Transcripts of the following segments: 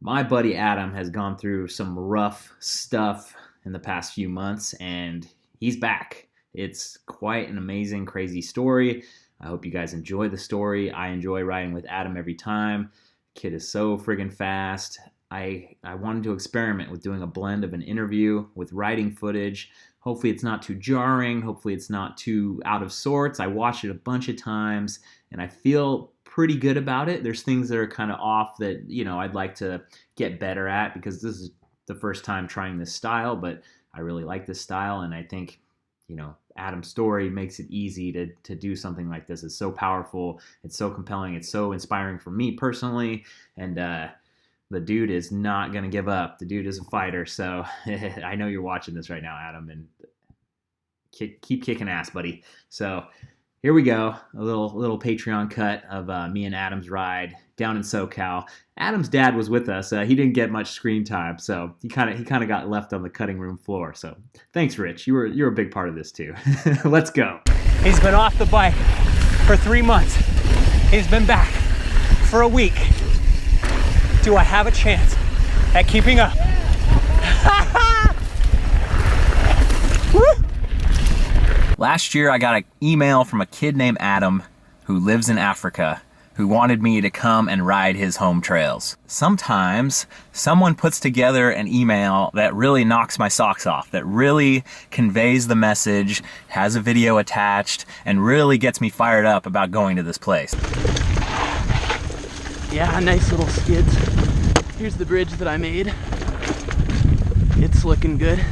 My buddy Adam has gone through some rough stuff in the past few months, and he's back. It's quite an amazing, crazy story. I hope you guys enjoy the story. I enjoy riding with Adam every time. Kid is so friggin' fast. I wanted to experiment with doing a blend of an interview with riding footage. Hopefully it's not too jarring. Hopefully it's not too out of sorts. I watched it a bunch of times, and I feel pretty good about it. There's things that are kind of off that, I'd like to get better at because this is the first time trying this style, but I really like this style, and I think, Adam's story makes it easy to do something like this. It's so powerful. It's so compelling. It's so inspiring for me personally, and the dude is not going to give up. The dude is a fighter, so I know you're watching this right now, Adam, and keep kicking ass, buddy. So here we go, a little Patreon cut of me and Adam's ride down in SoCal. Adam's dad was with us. He didn't get much screen time, so he kind of got left on the cutting room floor. So thanks, Rich. You're a big part of this too. Let's go. He's been off the bike for 3 months. He's been back for a week. Do I have a chance at keeping up? Last year, I got an email from a kid named Adam who lives in Africa who wanted me to come and ride his home trails. Sometimes someone puts together an email that really knocks my socks off, that really conveys the message, has a video attached, and really gets me fired up about going to this place. Yeah, nice little skids. Here's the bridge that I made. It's looking good.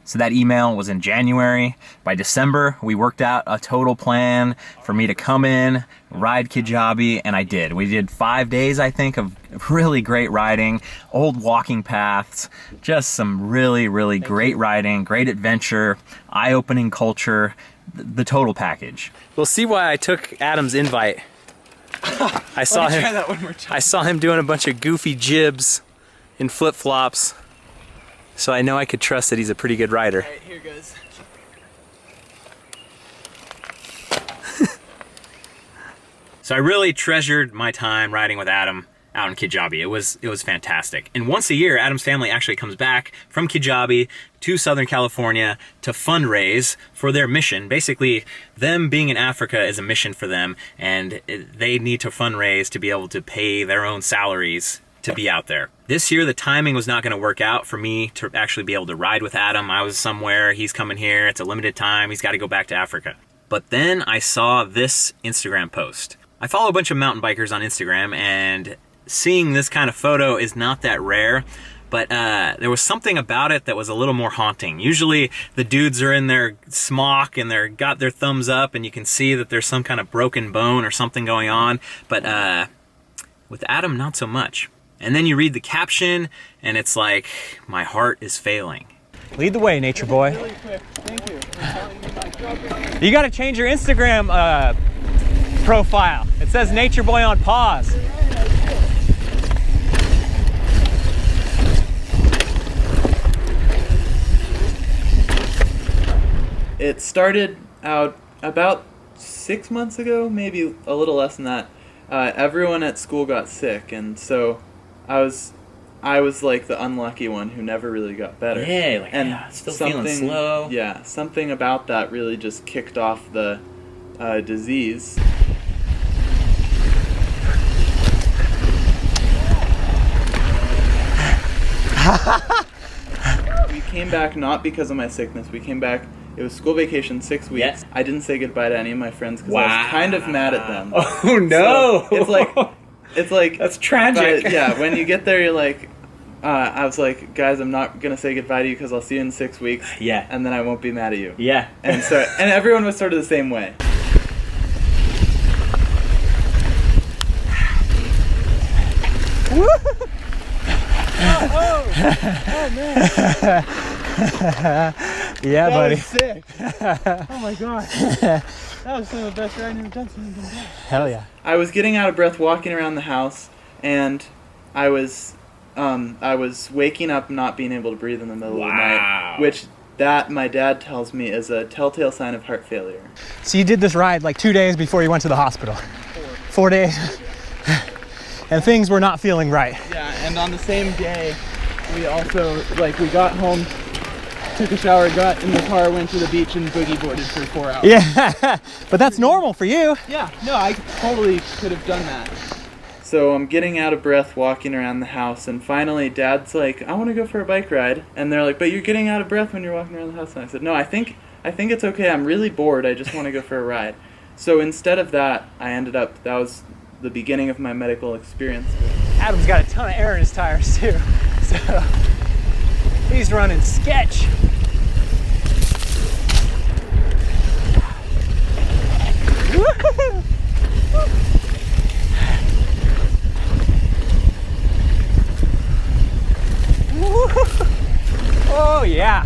So that email was in January. By December, we worked out a total plan for me to come in, ride Kijabi, and I did. We did 5 days, I think, of really great riding, old walking paths, just some really, really great riding, great adventure, eye-opening culture, the total package. We'll see why I took Adam's invite. I saw him. Try that one more time. I saw him doing a bunch of goofy jibs in flip-flops, so I know I could trust that he's a pretty good rider. All right, here goes. So I really treasured my time riding with Adam out in Kijabi. It was fantastic. And once a year, Adam's family actually comes back from Kijabi to Southern California to fundraise for their mission. Basically, them being in Africa is a mission for them, and they need to fundraise to be able to pay their own salaries to be out there. This year, the timing was not going to work out for me to actually be able to ride with Adam. I was somewhere, he's coming here, it's a limited time, he's got to go back to Africa. But then I saw this Instagram post. I follow a bunch of mountain bikers on Instagram, and seeing this kind of photo is not that rare, but there was something about it that was a little more haunting. Usually the dudes are in their smock and they're got their thumbs up and you can see that there's some kind of broken bone or something going on, but with Adam, not so much. And then you read the caption and it's like, my heart is failing. Lead the way, nature boy. Really quick. Thank you. You gotta change your Instagram profile. It says nature boy on pause. It started out about 6 months ago, maybe a little less than that. Everyone at school got sick, and so I was like the unlucky one who never really got better. Yeah, and still feeling slow. Yeah, something about that really just kicked off the disease. We came back not because of my sickness. We came back. It was school vacation, 6 weeks. Yeah. I didn't say goodbye to any of my friends because I was kind of mad at them. Oh no! So it's like That's tragic. but, yeah, when you get there, you're like, I was like, guys, I'm not gonna say goodbye to you because I'll see you in 6 weeks. Yeah. And then I won't be mad at you. Yeah. And so, and everyone was sort of the same way. Oh man. Yeah, That buddy. was sick. Oh my god. That was some of the best riding I've done since I've been back. Hell yeah. I was getting out of breath walking around the house, and I was waking up not being able to breathe in the middle of the night, which my dad tells me is a telltale sign of heart failure. So you did this ride like 2 days before you went to the hospital? 4 days? and things were not feeling right. Yeah, and on the same day, we also, like, we got home, took a shower, got in the car, went to the beach, and boogie boarded for 4 hours. Yeah, but that's normal for you. Yeah, no, I totally could have done that. So I'm getting out of breath walking around the house, and finally Dad's like, I want to go for a bike ride. And they're like, but you're getting out of breath when you're walking around the house. And I said, no, I think it's okay. I'm really bored. I just want to go for a ride. So instead of that, that was the beginning of my medical experience. Adam's got a ton of air in his tires too. So he's running sketch. Woo-hoo-hoo. Oh yeah.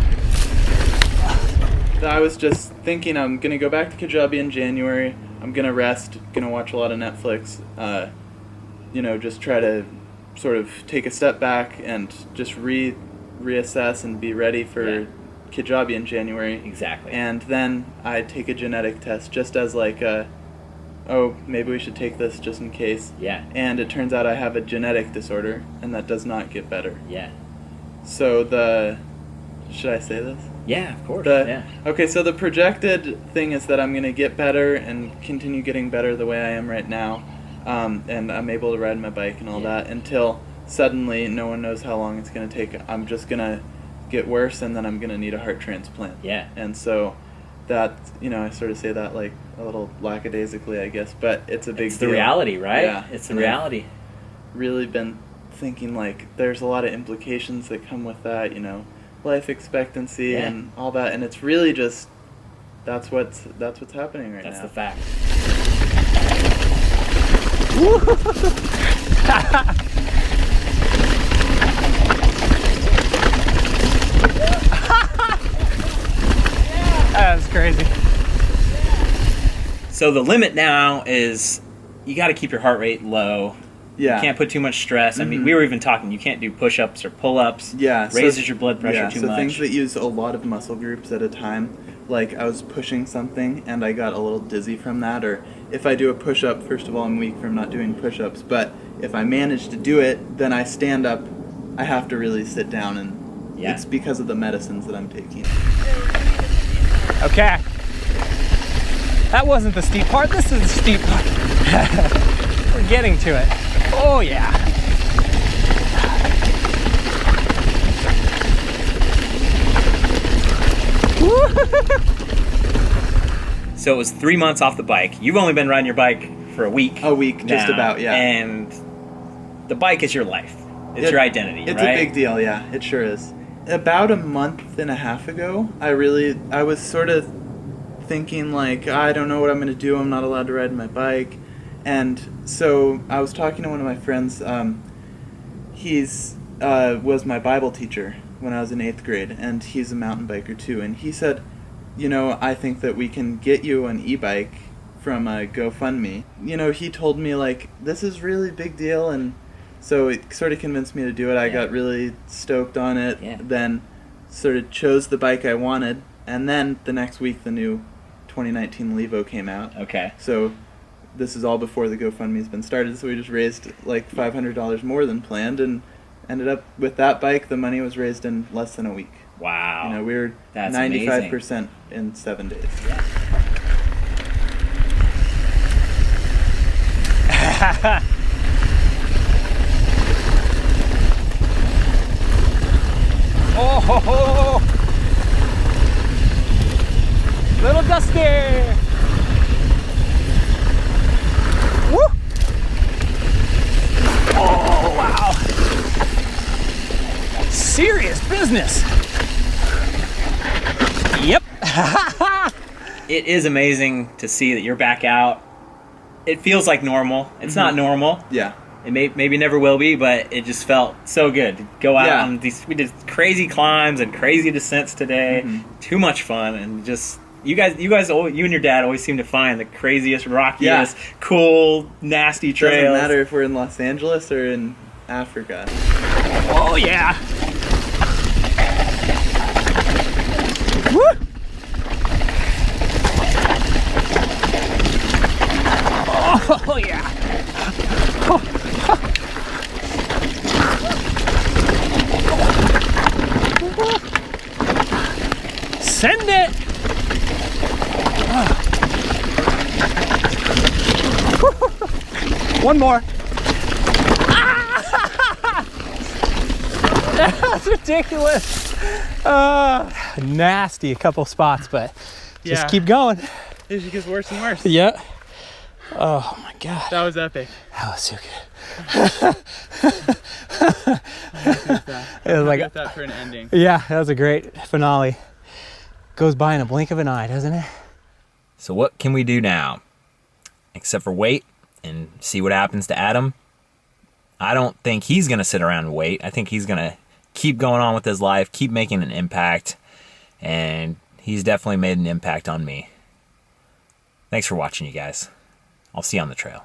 I was just thinking I'm going to go back to Kajabi in January. I'm going to rest, going to watch a lot of Netflix, just try to sort of take a step back and just reassess and be ready for Kajabi in January. Exactly. And then I take a genetic test just as like maybe we should take this just in case. Yeah. And it turns out I have a genetic disorder, and that does not get better. Yeah. So should I say this? Yeah, of course. Okay, so the projected thing is that I'm going to get better and continue getting better the way I am right now, and I'm able to ride my bike and all that until suddenly no one knows how long it's going to take. I'm just going to get worse, and then I'm going to need a heart transplant. Yeah. And so that, I sort of say that like a little lackadaisically, I guess, but it's a big deal. It's the reality, right? Yeah. It's the reality. Really been thinking like there's a lot of implications that come with that, life expectancy and all that, and it's really just that's what's happening right now. That's the fact. That's crazy. So the limit now is you got to keep your heart rate low. Yeah. You can't put too much stress. I mean, we were even talking, you can't do push-ups or pull-ups. Yeah. Raises your blood pressure too so much. Things that use a lot of muscle groups at a time, like I was pushing something and I got a little dizzy from that, or if I do a push-up, first of all, I'm weak from not doing push-ups, but if I manage to do it, then I stand up, I have to really sit down, and it's because of the medicines that I'm taking. Okay. That wasn't the steep part, this is the steep part. We're getting to it. Oh yeah. So it was 3 months off the bike. You've only been riding your bike for a week. A week, just now, about, yeah. And the bike is your life. It's your identity, It's right? a big deal, yeah. It sure is. About a month and a half ago, I was sort of thinking like, I don't know what I'm going to do. I'm not allowed to ride my bike. And so I was talking to one of my friends. He's was my Bible teacher when I was in 8th grade, and he's a mountain biker too. And he said, I think that we can get you an e-bike from a GoFundMe. He told me like, this is really big deal, and so it sort of convinced me to do it. I got really stoked on it. Yeah. Then sort of chose the bike I wanted, and then the next week the new 2019 Levo came out. Okay. So this is all before the GoFundMe's been started, so we just raised like $500 more than planned, and ended up with that bike, the money was raised in less than a week. Wow. We were That's 95% in 7 days. Yeah. Oh ho ho! Little dusty! Woo! Oh wow! Serious business! Yep! It is amazing to see that you're back out. It feels like normal. It's not normal. Yeah. It maybe never will be, but it just felt so good to go out on these. We did crazy climbs and crazy descents today. Too much fun, and just you guys, you and your dad always seem to find the craziest, rockiest, cool, nasty trails. Doesn't matter if we're in Los Angeles or in Africa. Oh yeah! Woo! Oh yeah! Send it. One more. That's ridiculous. Nasty, a couple spots, but just keep going. It just gets worse and worse. Yeah. Oh my God. That was epic. That was so good. It was like that for an ending. Yeah, that was a great finale. Goes by in a blink of an eye, doesn't it? So what can we do now? Except for wait and see what happens to Adam. I don't think he's going to sit around and wait. I think he's going to keep going on with his life, keep making an impact, and he's definitely made an impact on me. Thanks for watching, you guys. I'll see you on the trail.